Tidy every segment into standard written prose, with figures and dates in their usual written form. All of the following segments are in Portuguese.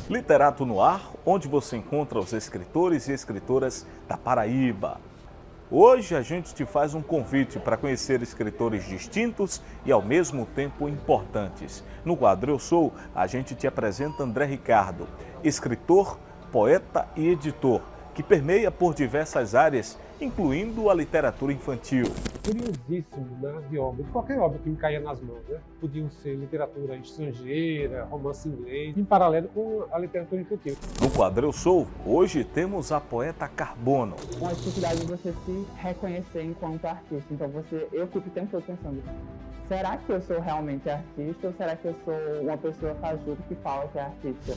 Literato no Ar, onde você encontra os escritores e escritoras da Paraíba. Hoje a gente te faz um convite para conhecer escritores distintos e ao mesmo tempo importantes. No quadro Eu Sou, a gente te apresenta André Ricardo, escritor, poeta e editor, que permeia por diversas áreas, incluindo a literatura infantil. Curiosíssimo, né, de obra, de qualquer obra que me caía nas mãos, né? Podiam ser literatura estrangeira, romance inglês, em paralelo com a literatura infantil. No quadro Eu Sou, hoje temos a poeta Carbono. Uma dificuldade de você se reconhecer enquanto artista. Então eu fico o tempo todo pensando, será que eu sou realmente artista ou será que eu sou uma pessoa fajuta que fala que é artista?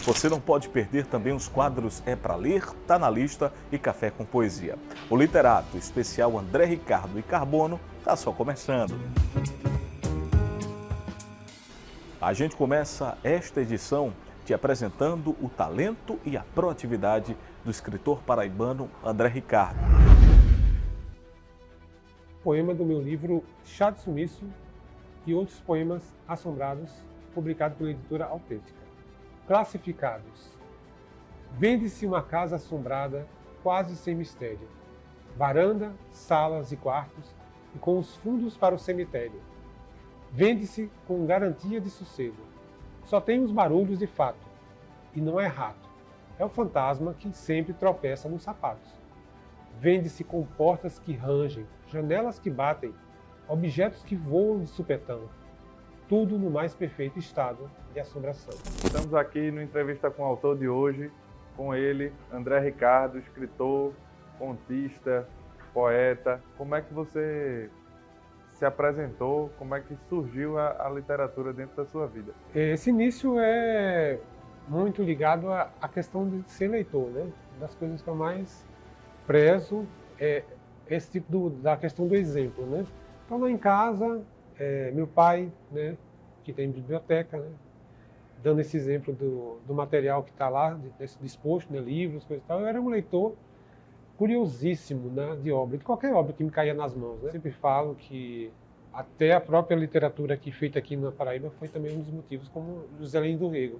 Você não pode perder também os quadros É Pra Ler, Tá na Lista e Café com Poesia. O literato especial André Ricardo e Carbono está só começando. A gente começa esta edição te apresentando o talento e a proatividade do escritor paraibano André Ricardo. Poema do meu livro Chá de Sumiço e outros poemas assombrados, publicado pela editora Autêntica. Classificados. Vende-se uma casa assombrada, quase sem mistério. Varanda, salas e quartos, e com os fundos para o cemitério. Vende-se com garantia de sossego. Só tem os barulhos de fato, e não é rato. É o fantasma que sempre tropeça nos sapatos. Vende-se com portas que rangem, janelas que batem, objetos que voam de supetão. Tudo no mais perfeito estado de assombração. Estamos aqui no Entrevista com o Autor de hoje, com ele, André Ricardo, escritor, contista, poeta. Como é que você se apresentou? Como é que surgiu a literatura dentro da sua vida? Esse início é muito ligado à questão de ser leitor, né? Das coisas que eu mais prezo é esse tipo da questão do exemplo, né? Então lá em casa, meu pai, né, que tem biblioteca, né, dando esse exemplo do material que está lá, disposto, né, livros, coisa e tal, eu era um leitor curiosíssimo, né, de obra, de qualquer obra que me caía nas mãos, né? Eu sempre falo que até a própria literatura aqui, feita aqui na Paraíba foi também um dos motivos, como José Lins do Rego.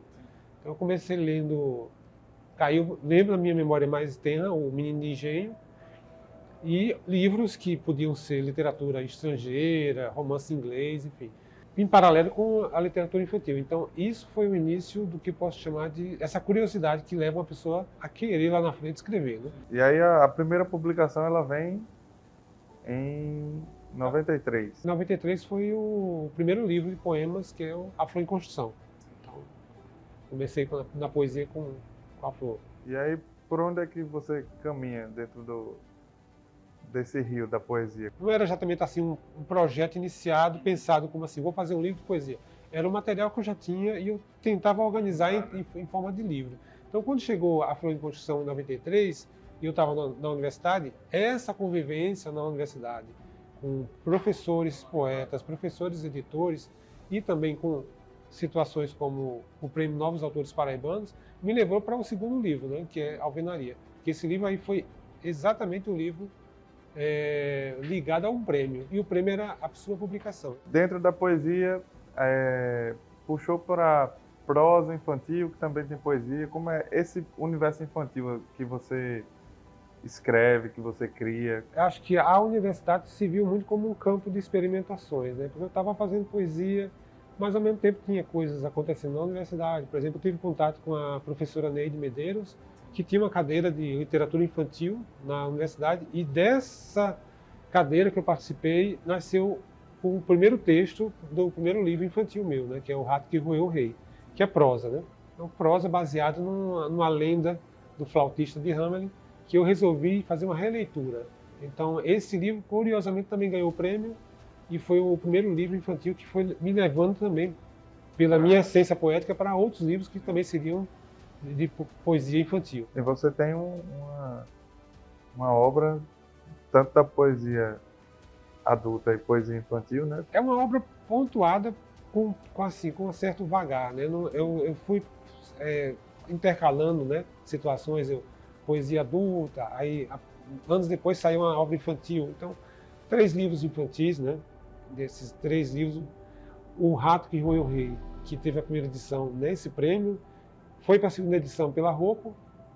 Então eu comecei lendo, lembro na minha memória mais tenra, O Menino de Engenho, e livros que podiam ser literatura estrangeira, romance inglês, enfim, em paralelo com a literatura infantil. Então, isso foi o início do que posso chamar de essa curiosidade que leva uma pessoa a querer lá na frente escrever, né? E aí a primeira publicação ela vem em 93. 93 foi o primeiro livro de poemas, que é o A Flor em Construção. Então, comecei na poesia com a flor. E aí, por onde é que você caminha dentro desse rio da poesia? Não era exatamente assim um projeto iniciado, pensado como assim, vou fazer um livro de poesia. Era um material que eu já tinha e eu tentava organizar em forma de livro. Então, quando chegou a Flor em Construção em 93, e eu estava na universidade, essa convivência na universidade, com professores poetas, professores editores, e também com situações como o Prêmio Novos Autores Paraibanos, me levou para o segundo livro, né, que é Alvenaria. Que esse livro aí foi exatamente o livro ligado a um prêmio, e o prêmio era a sua publicação. Dentro da poesia, puxou para prosa infantil, que também tem poesia. Como é esse universo infantil que você escreve, que você cria? Eu acho que a universidade se viu muito como um campo de experimentações, né? Porque eu estava fazendo poesia, mas ao mesmo tempo tinha coisas acontecendo na universidade. Por exemplo, eu tive contato com a professora Neide Medeiros, que tinha uma cadeira de literatura infantil na universidade, e dessa cadeira que eu participei nasceu o primeiro texto do primeiro livro infantil meu, né, que é O Rato que Roeu o Rei, que é prosa, né? É uma prosa baseada numa lenda do flautista de Hamelin, que eu resolvi fazer uma releitura. Então esse livro, curiosamente, também ganhou o prêmio, e foi o primeiro livro infantil que foi me levando também, pela minha essência poética, para outros livros que também seriam de poesia infantil. E você tem uma obra, tanto da poesia adulta e poesia infantil, né? É uma obra pontuada com um certo vagar, né? Eu fui intercalando, né, situações, poesia adulta, aí anos depois saiu uma obra infantil. Então, 3 livros infantis, né? Desses 3 livros, O Rato que Roeu o Rei, que teve a primeira edição nesse prêmio, foi para a segunda edição pela Rocco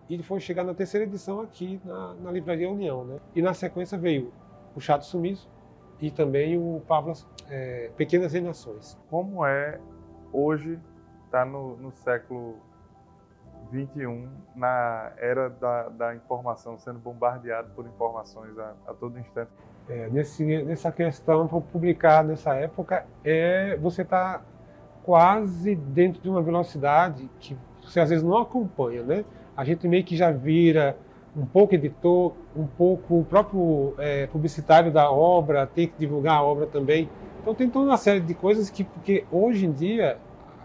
e foi chegar na terceira edição aqui na Livraria União, né? E na sequência veio o Chato Sumiço e também o Pavlas, Pequenas Reinações. Como é hoje estar no século XXI, na era da informação, sendo bombardeado por informações a todo instante? Nessa questão, para publicar nessa época, você está quase dentro de uma velocidade que você às vezes não acompanha, né? A gente meio que já vira um pouco editor, um pouco o próprio publicitário da obra, tem que divulgar a obra também. Então tem toda uma série de coisas porque hoje em dia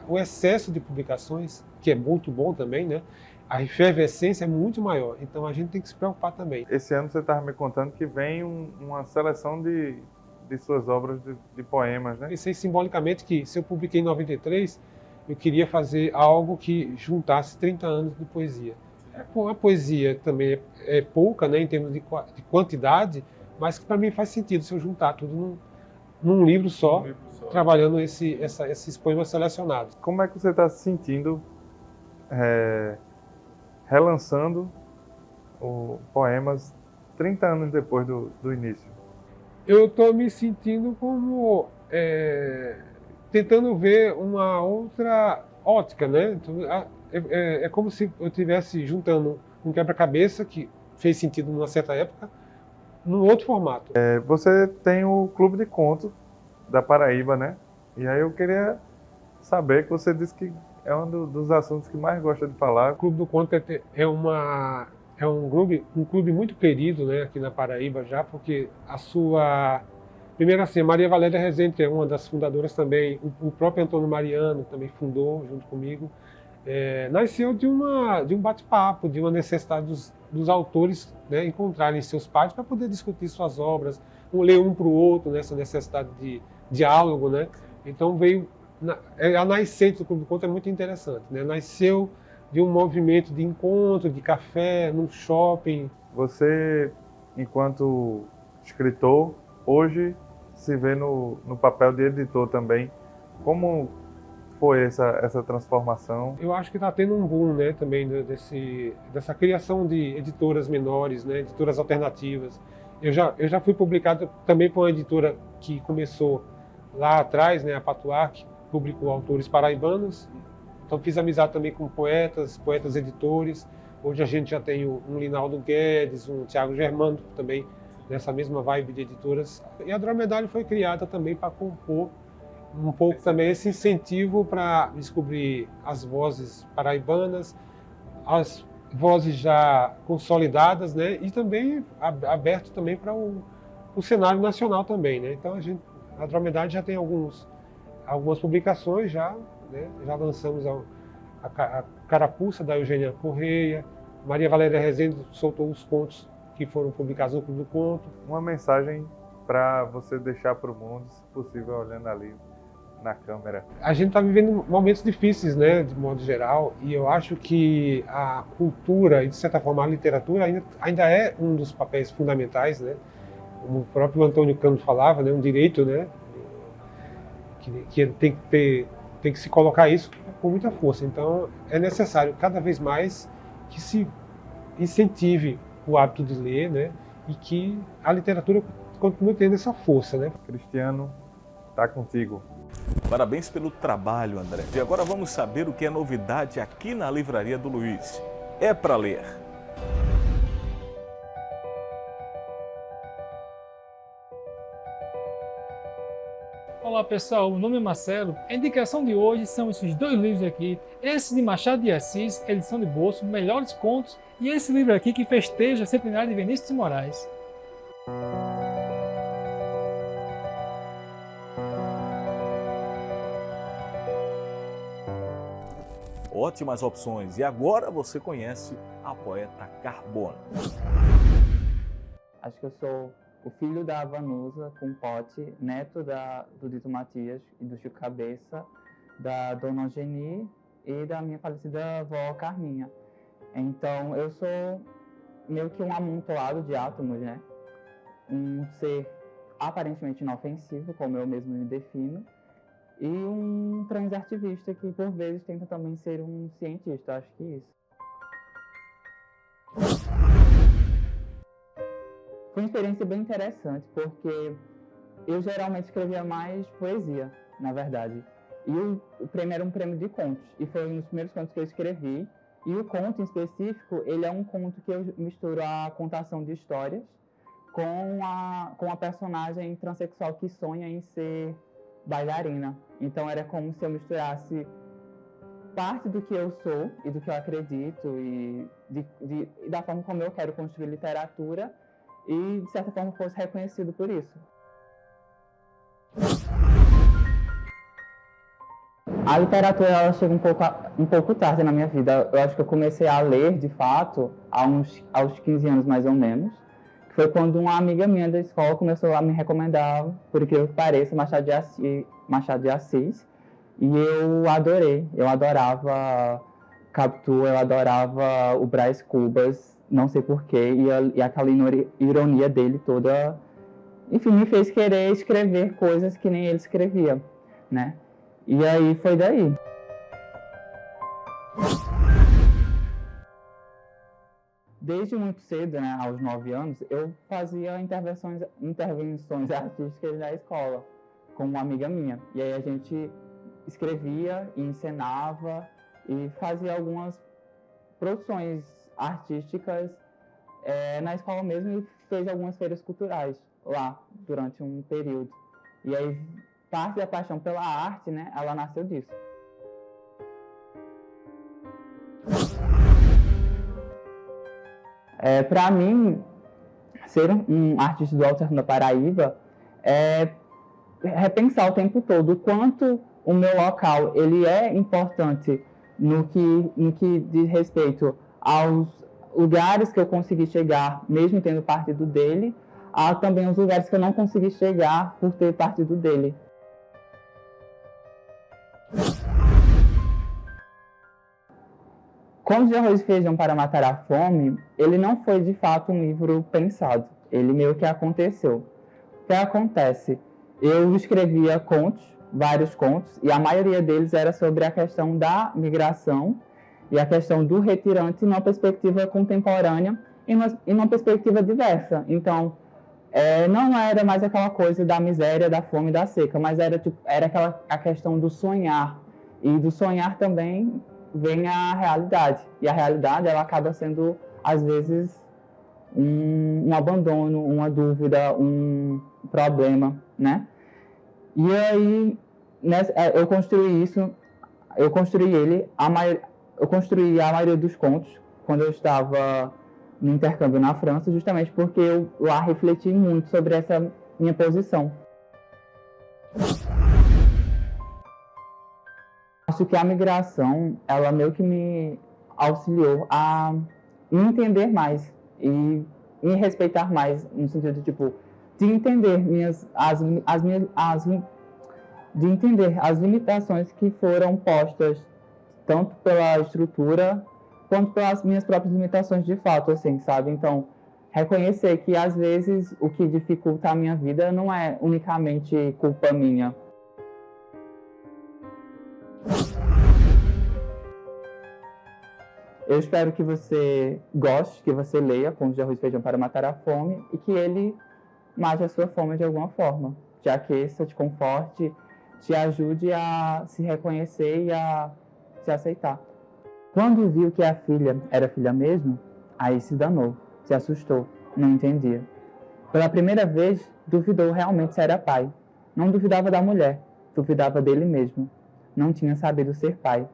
o excesso de publicações, que é muito bom também, né? A efervescência é muito maior, então a gente tem que se preocupar também. Esse ano você estava me contando que vem uma seleção de suas obras de poemas, né? Pensei simbolicamente que se eu publiquei em 93, eu queria fazer algo que juntasse 30 anos de poesia. A poesia também é pouca, né, em termos de quantidade, mas que para mim faz sentido se eu juntar tudo num livro só, trabalhando esses poemas selecionados. Como é que você está se sentindo relançando poemas 30 anos depois do início? Eu estou me sentindo como tentando ver uma outra ótica, né? Então, é como se eu estivesse juntando um quebra-cabeça que fez sentido numa certa época, num outro formato. Você tem o Clube de Conto da Paraíba, né? E aí eu queria saber, que você disse que é um dos assuntos que mais gosta de falar. O Clube do Conto é um clube muito querido, né, aqui na Paraíba já, porque primeiro assim, a Maria Valéria Rezende é uma das fundadoras também, o próprio Antônio Mariano também fundou junto comigo. Nasceu de um bate-papo, de uma necessidade dos autores, né, encontrarem seus pares para poder discutir suas obras, ler um para o outro, nessa necessidade de diálogo, né? Então veio a nascente do Clube do Conto é muito interessante, né? Nasceu de um movimento de encontro, de café, num shopping. Você, enquanto escritor, hoje se vê no papel de editor também. Como foi essa transformação? Eu acho que está tendo um boom, né, também dessa criação de editoras menores, né, editoras alternativas. Eu já fui publicado também por uma editora que começou lá atrás, né, a Patuá, que publicou autores paraibanos. Então fiz amizade também com poetas editores. Hoje a gente já tem um Linaldo Guedes, um Tiago Germano também nessa mesma vibe de editoras. E a Dromedário foi criada também para compor um pouco também esse incentivo para descobrir as vozes paraibanas, as vozes já consolidadas, né? E também aberto também para o cenário nacional também, né? Então a Dromedário já tem algumas publicações já, né? Já lançamos a Carapuça, da Eugênia Correia, Maria Valéria Rezende soltou os contos que foram publicados no Clube do Conto. Uma mensagem para você deixar para o mundo, se possível, olhando ali na câmera. A gente está vivendo momentos difíceis, né, de modo geral, e eu acho que a cultura e, de certa forma, a literatura ainda é um dos papéis fundamentais, né? Como o próprio Antônio Cano falava, né, um direito, né, que tem que se colocar isso com muita força. Então, é necessário cada vez mais que se incentive o hábito de ler, né, e que a literatura continue tendo essa força, né? Cristiano, tá contigo. Parabéns pelo trabalho, André. E agora vamos saber o que é novidade aqui na Livraria do Luiz. É para ler. Olá pessoal, o nome é Marcelo. A indicação de hoje são esses dois livros aqui. Esse de Machado de Assis, edição de bolso, Melhores Contos, e esse livro aqui que festeja o centenário de Vinícius de Moraes. Ótimas opções. E agora você conhece a poeta Carbono. Acho que eu sou o filho da Vanusa com Pote, neto do Dito Matias e do Chico Cabeça, da Dona Eugenie e da minha falecida avó Carminha. Então eu sou meio que um amontoado de átomos, né? Um ser aparentemente inofensivo, como eu mesmo me defino, e um transativista que, por vezes, tenta também ser um cientista, acho que isso. Foi uma experiência bem interessante, porque eu geralmente escrevia mais poesia, na verdade. E o prêmio era um prêmio de contos, e foi um dos primeiros contos que eu escrevi. E o conto em específico, ele é um conto que eu misturo a contação de histórias com a personagem transexual que sonha em ser bailarina. Então era como se eu misturasse parte do que eu sou e do que eu acredito e da forma como eu quero construir literatura e, de certa forma, fosse reconhecido por isso. A literatura ela chega um pouco tarde na minha vida. Eu acho que eu comecei a ler, de fato, aos 15 anos, mais ou menos. Foi quando uma amiga minha da escola começou a me recomendar, por incrível que pareça, Machado de Assis. E eu adorei. Eu adorava Capitu, eu adorava o Brás Cubas, não sei porquê. E aquela ironia dele toda, enfim, me fez querer escrever coisas que nem ele escrevia, né? E aí foi daí. Desde muito cedo, né, aos 9 anos, eu fazia intervenções artísticas na escola, com uma amiga minha. E aí a gente escrevia e encenava e fazia algumas produções artísticas na escola mesmo e fez algumas feiras culturais lá durante um período. E aí parte da paixão pela arte, né, ela nasceu disso. Para mim, ser um artista do Alto Sertão da Paraíba é repensar o tempo todo o quanto o meu local ele é importante no que diz respeito aos lugares que eu consegui chegar, mesmo tendo partido dele, há também os lugares que eu não consegui chegar por ter partido dele. Contos de Arroz e Feijão para Matar a Fome, ele não foi de fato um livro pensado, ele meio que aconteceu. O que acontece? Eu escrevia contos, vários contos, e a maioria deles era sobre a questão da migração e a questão do retirante numa perspectiva contemporânea e numa perspectiva diversa. Então, não era mais aquela coisa da miséria, da fome, da seca, mas era a questão do sonhar. E do sonhar também vem a realidade. E a realidade ela acaba sendo, às vezes, um abandono, uma dúvida, um problema, né? E aí, eu construí a maioria dos contos quando eu estava no intercâmbio na França, justamente porque eu lá refleti muito sobre essa minha posição. Acho que a migração, ela meio que me auxiliou a me entender mais e me respeitar mais, no sentido de entender de entender as limitações que foram postas tanto pela estrutura quanto pelas minhas próprias limitações de fato, assim, sabe? Então, reconhecer que às vezes o que dificulta a minha vida não é unicamente culpa minha. Eu espero que você goste, que você leia Contos de Arroz e Feijão para Matar a Fome e que ele mate a sua fome de alguma forma, te aqueça, te conforte, te ajude a se reconhecer e a se aceitar. Quando viu que a filha era filha mesmo, aí se danou, se assustou, não entendia. Pela primeira vez, duvidou realmente se era pai. Não duvidava da mulher, duvidava dele mesmo. Não tinha sabido ser pai.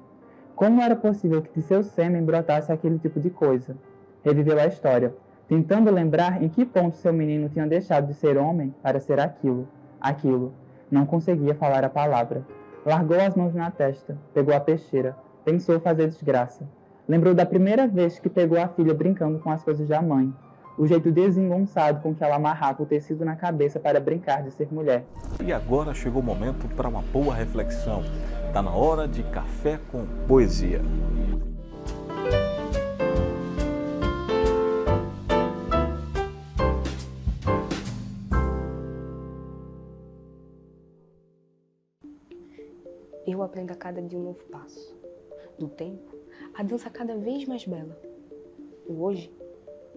Como era possível que de seu sêmen brotasse aquele tipo de coisa? Reviveu a história, tentando lembrar em que ponto seu menino tinha deixado de ser homem para ser aquilo. Não conseguia falar a palavra. Largou as mãos na testa, pegou a peixeira, pensou fazer desgraça. Lembrou da primeira vez que pegou a filha brincando com as coisas da mãe. O jeito desengonçado com que ela amarrava o tecido na cabeça para brincar de ser mulher. E agora chegou o momento para uma boa reflexão. Está na hora de Café com Poesia. Eu aprendo a cada dia um novo passo. No tempo, a dança cada vez mais bela. O hoje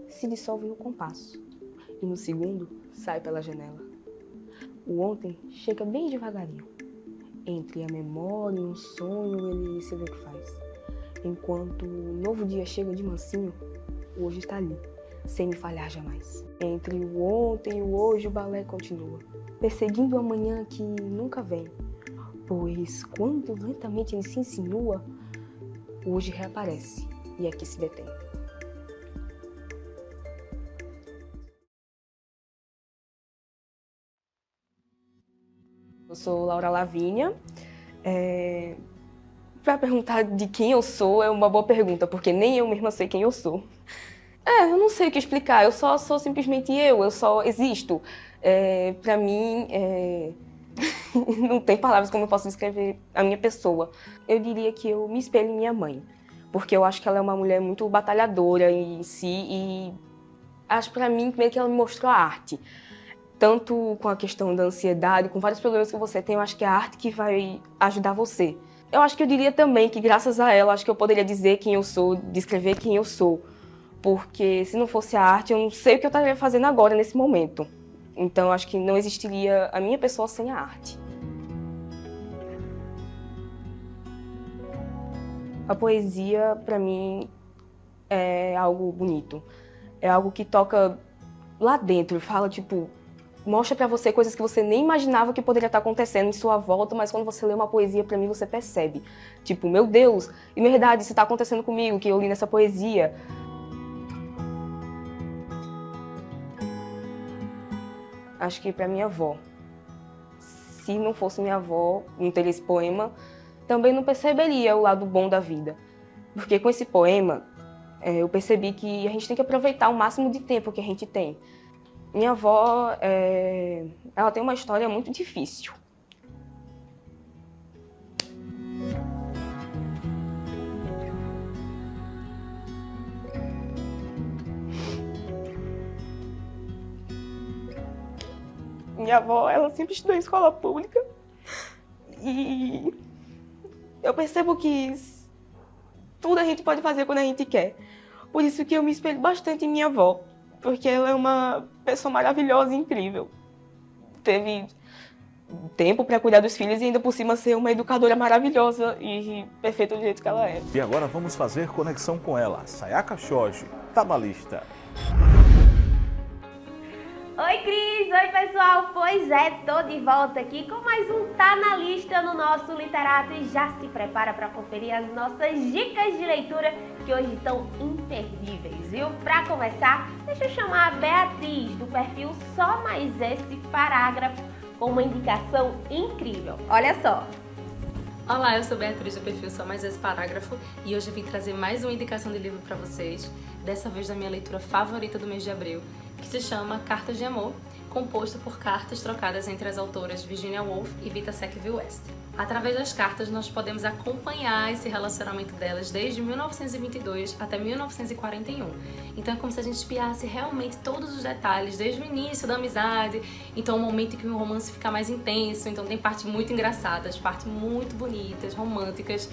se dissolve no compasso e no segundo sai pela janela. O ontem chega bem devagarinho. Entre a memória e um sonho ele se vê o que faz. Enquanto o novo dia chega de mansinho, o hoje está ali, sem me falhar jamais. Entre o ontem e o hoje o balé continua, perseguindo o amanhã que nunca vem. Pois quando lentamente ele se insinua, o hoje reaparece e aqui se detém. Eu sou Laura Lavínia. Para perguntar de quem eu sou é uma boa pergunta, porque nem eu mesma sei quem eu sou. Eu não sei o que explicar, eu só sou simplesmente eu só existo. Para mim, não tem palavras como eu posso descrever a minha pessoa. Eu diria que eu me espelho em minha mãe, porque eu acho que ela é uma mulher muito batalhadora em si e acho para mim meio que ela me mostrou a arte. Tanto com a questão da ansiedade, com vários problemas que você tem, eu acho que é a arte que vai ajudar você. Eu acho que eu diria também que graças a ela, acho que eu poderia dizer quem eu sou, descrever quem eu sou. Porque se não fosse a arte, eu não sei o que eu estaria fazendo agora, nesse momento. Então, eu acho que não existiria a minha pessoa sem a arte. A poesia, para mim, é algo bonito. É algo que toca lá dentro, fala, tipo, mostra pra você coisas que você nem imaginava que poderia estar acontecendo em sua volta, mas quando você lê uma poesia, pra mim, você percebe. Tipo, meu Deus, e verdade, isso tá acontecendo comigo, que eu li nessa poesia. Acho que pra minha avó. Se não fosse minha avó, não teria esse poema, também não perceberia o lado bom da vida. Porque com esse poema, eu percebi que a gente tem que aproveitar o máximo de tempo que a gente tem. Minha avó, ela tem uma história muito difícil. Minha avó, ela sempre estudou em escola pública e eu percebo que tudo a gente pode fazer quando a gente quer. Por isso que eu me espelho bastante em minha avó. Porque ela é uma pessoa maravilhosa e incrível. Teve tempo para cuidar dos filhos e ainda por cima ser uma educadora maravilhosa e perfeita do jeito que ela é. E agora vamos fazer conexão com ela, Sayaka Shoji, tabalista. Oi Cris, oi pessoal, pois tô de volta aqui com mais um Tá na Lista no nosso Literato e já se prepara para conferir as nossas dicas de leitura que hoje estão imperdíveis, viu? Para começar, deixa eu chamar a Beatriz do perfil Só Mais Esse Parágrafo com uma indicação incrível, olha só. Olá, eu sou Beatriz do perfil Só Mais Esse Parágrafo e hoje eu vim trazer mais uma indicação de livro para vocês, dessa vez da minha leitura favorita do mês de abril, que se chama Cartas de Amor, composto por cartas trocadas entre as autoras Virginia Woolf e Vita Sackville-West. Através das cartas, nós podemos acompanhar esse relacionamento delas desde 1922 até 1941. Então é como se a gente espiasse realmente todos os detalhes, desde o início da amizade, então o momento em que o romance fica mais intenso, então tem partes muito engraçadas, partes muito bonitas, românticas.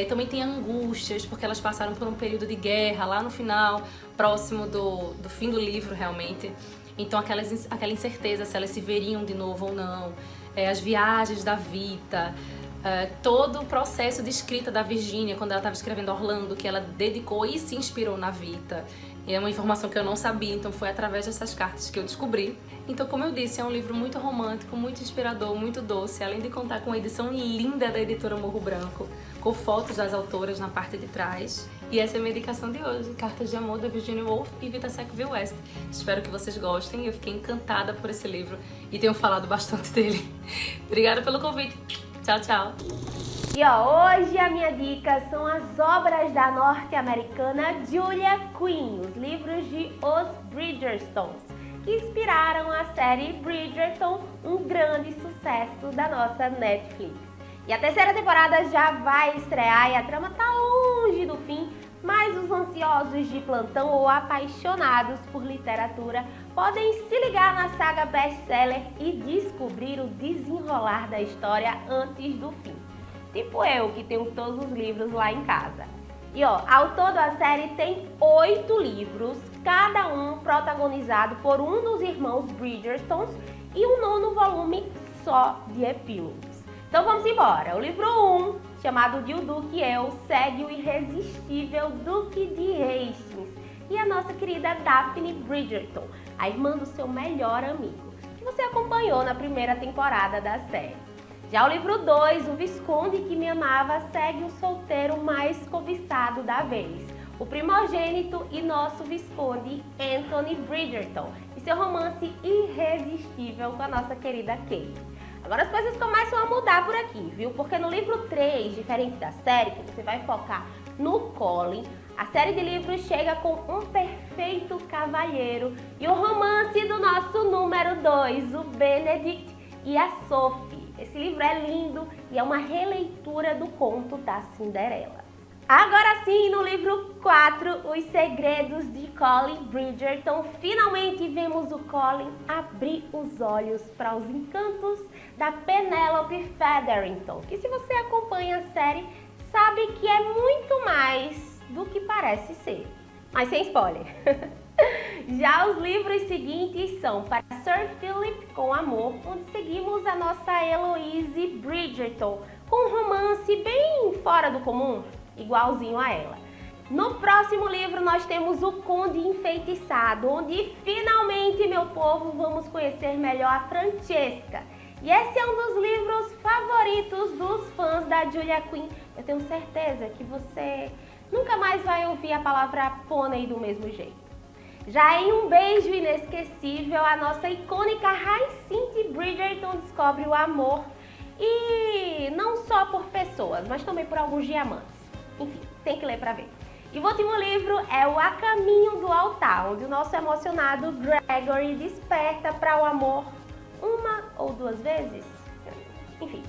Também tem angústias, porque elas passaram por um período de guerra lá no final, próximo do fim do livro realmente. Então aquela incerteza se elas se veriam de novo ou não, as viagens da Vita, todo o processo de escrita da Virginia, quando ela estava escrevendo Orlando, que ela dedicou e se inspirou na Vita. E é uma informação que eu não sabia, então foi através dessas cartas que eu descobri. Então, como eu disse, é um livro muito romântico, muito inspirador, muito doce, além de contar com uma edição linda da editora Morro Branco, com fotos das autoras na parte de trás. E essa é a minha indicação de hoje, Cartas de Amor, da Virginia Woolf e Vita Sackville-West. Espero que vocês gostem, eu fiquei encantada por esse livro e tenho falado bastante dele. Obrigada pelo convite. Tchau, tchau. E hoje a minha dica são as obras da norte-americana Julia Quinn, os livros de Os Bridgertons, que inspiraram a série Bridgerton, um grande sucesso da nossa Netflix. E a terceira temporada já vai estrear e a trama tá longe do fim, mas os ansiosos de plantão ou apaixonados por literatura podem se ligar na saga best-seller e descobrir o desenrolar da história antes do fim. tipo eu, que tenho todos os livros lá em casa. E ó, ao todo a série tem 8 livros, cada um protagonizado por um dos irmãos Bridgertons e um 9º volume só de epílogos. Então vamos embora. O livro 1, chamado de O Duque e Eu, segue o irresistível Duque de Hastings e a nossa querida Daphne Bridgerton, a irmã do seu melhor amigo, que você acompanhou na primeira temporada da série. Já o livro 2, O Visconde que Me Amava, segue o solteiro mais cobiçado da vez, o primogênito e nosso Visconde Anthony Bridgerton, e seu romance irresistível com a nossa querida Kate. Agora as coisas começam a mudar por aqui, viu? Porque no livro 3, diferente da série, que você vai focar no Colin, a série de livros chega com um perfeito cavalheiro e o romance do nosso número 2, o Benedict e a Sophie. Esse livro é lindo e é uma releitura do conto da Cinderela. Agora sim, no livro 4, Os Segredos de Colin Bridgerton, finalmente vemos o Colin abrir os olhos para os encantos da Penelope Featherington, que se você acompanha a série, sabe que é muito mais do que parece ser. Mas sem spoiler. Já os livros seguintes são Para Sir Philip com Amor, onde seguimos a nossa Eloise Bridgerton, com um romance bem fora do comum, igualzinho a ela. No próximo livro nós temos O Conde Enfeitiçado, onde finalmente, meu povo, vamos conhecer melhor a Francesca. E esse é um dos livros favoritos dos fãs da Julia Quinn. Eu tenho certeza que você nunca mais vai ouvir a palavra pônei do mesmo jeito. Já em Um Beijo Inesquecível, a nossa icônica Hyacinth Bridgerton descobre o amor, e não só por pessoas, mas também por alguns diamantes. Enfim, tem que ler pra ver. E o último livro é o A Caminho do Altar, onde o nosso emocionado Gregory desperta para o amor uma ou duas vezes. Enfim,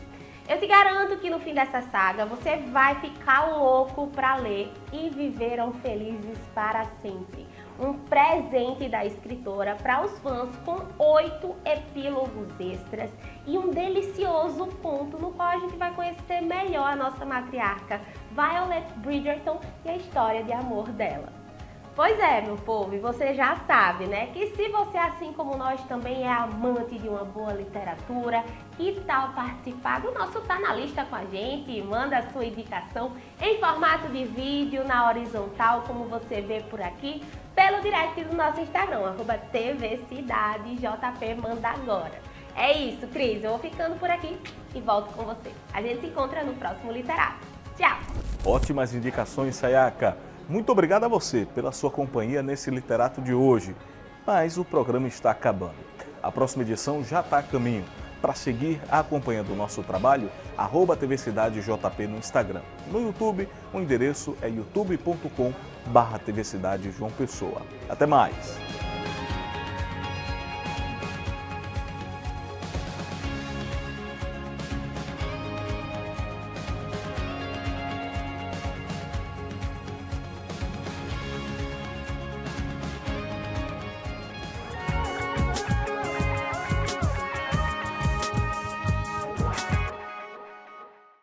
eu te garanto que no fim dessa saga você vai ficar louco pra ler E Viveram Felizes para Sempre. Um presente da escritora para os fãs com 8 epílogos extras e um delicioso conto no qual a gente vai conhecer melhor a nossa matriarca Violet Bridgerton e a história de amor dela. Pois é, meu povo, e você já sabe, né, que se você, assim como nós, também é amante de uma boa literatura, que tal participar do nosso Tá na Lista com a gente? Manda a sua indicação em formato de vídeo, na horizontal, como você vê por aqui, pelo direct do nosso Instagram, @tvcidadejp, manda agora. É isso, Cris, eu vou ficando por aqui e volto com você. A gente se encontra no próximo Literato. Tchau! Ótimas indicações, Sayaka. Muito obrigado a você pela sua companhia nesse Literato de hoje. Mas o programa está acabando. A próxima edição já está a caminho. Para seguir acompanhando o nosso trabalho, @tvcidadejp no Instagram. No YouTube, o endereço é youtube.com/tvcidadejoaopessoa. Até mais!